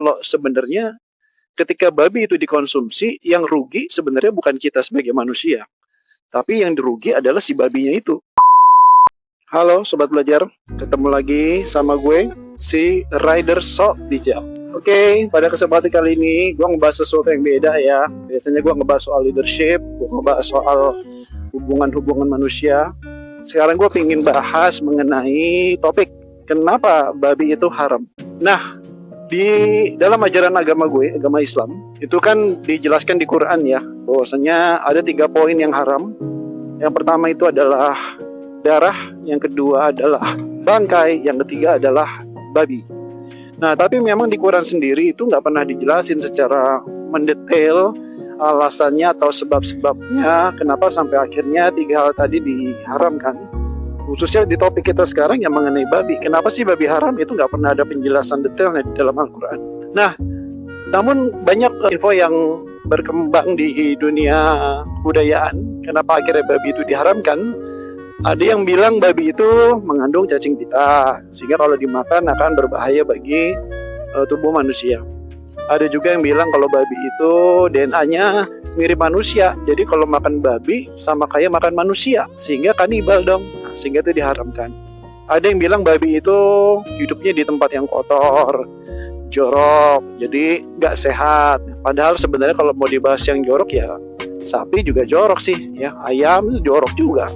Kalau sebenarnya ketika babi itu dikonsumsi, yang rugi sebenarnya bukan kita sebagai manusia, tapi yang dirugi adalah si babinya itu. Halo Sobat Belajar, ketemu lagi sama gue, si Rider Sok Bijak. Oke, pada kesempatan kali ini gue ngebahas sesuatu yang beda ya. Biasanya gue ngebahas soal leadership, gue ngebahas soal hubungan-hubungan manusia. Sekarang gue pengen bahas mengenai topik kenapa babi itu haram. Nah, di dalam ajaran agama gue, agama Islam, itu kan dijelaskan di Quran ya, bahwasanya ada 3 poin yang haram. Yang pertama itu adalah darah, yang kedua adalah bangkai, yang ketiga adalah babi. Nah, tapi memang di Quran sendiri itu nggak pernah dijelasin secara mendetail alasannya atau sebab-sebabnya kenapa sampai akhirnya 3 hal tadi diharamkan. Khususnya di topik kita sekarang yang mengenai babi. Kenapa sih babi haram? Itu nggak pernah ada penjelasan detailnya di dalam Al-Quran. Nah, namun banyak info yang berkembang di dunia budayaan. Kenapa akhirnya babi itu diharamkan? Ada yang bilang babi itu mengandung cacing pita, sehingga kalau dimakan akan berbahaya bagi tubuh manusia. Ada juga yang bilang kalau babi itu DNA-nya mirip manusia, jadi kalau makan babi sama kayak makan manusia, sehingga kanibal dong, sehingga itu diharamkan. Ada yang bilang babi itu hidupnya di tempat yang kotor, jorok, jadi nggak sehat. Padahal sebenarnya kalau mau dibahas yang jorok ya sapi juga jorok sih, ya ayam itu jorok juga.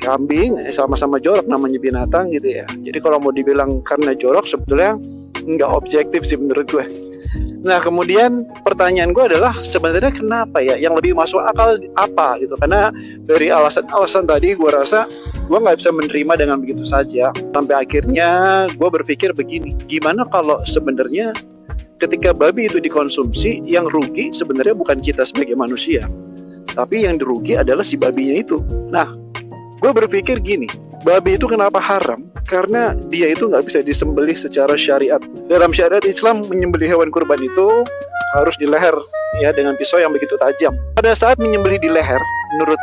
Kambing sama-sama jorok, namanya binatang gitu ya. Jadi kalau mau dibilang karena jorok sebetulnya nggak objektif sih menurut gue. Nah, kemudian pertanyaan gue adalah sebenarnya kenapa ya yang lebih masuk akal apa gitu. Karena dari alasan-alasan tadi gue rasa gue nggak bisa menerima dengan begitu saja. Sampai akhirnya gue berpikir begini, gimana kalau sebenarnya ketika babi itu dikonsumsi, yang rugi sebenarnya bukan kita sebagai manusia, tapi yang dirugi adalah si babinya itu. Nah, gue berpikir gini, babi itu kenapa haram? Karena dia itu nggak bisa disembelih secara syariat. Dalam syariat Islam, menyembelih hewan kurban itu harus di leher, ya, dengan pisau yang begitu tajam. Pada saat menyembelih di leher, menurut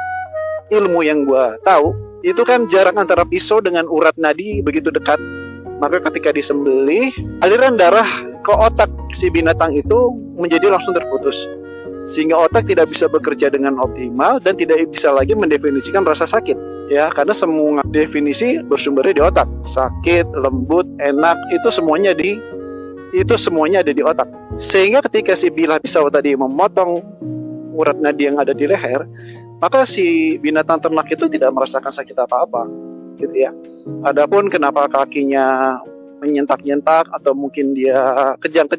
ilmu yang gue tahu, itu kan jarak antara pisau dengan urat nadi begitu dekat. Maka ketika disembelih, aliran darah ke otak si binatang itu menjadi langsung terputus. Sehingga otak tidak bisa bekerja dengan optimal dan tidak bisa lagi mendefinisikan rasa sakit, ya, karena semua definisi bersumbernya di otak. Sakit, lembut, enak, itu semuanya ada di otak. Sehingga ketika si bilah pisau tadi memotong urat nadi yang ada di leher, maka si binatang ternak itu tidak merasakan sakit apa-apa, gitu ya. Adapun kenapa kakinya menyentak-nyentak atau mungkin dia kejang-kejang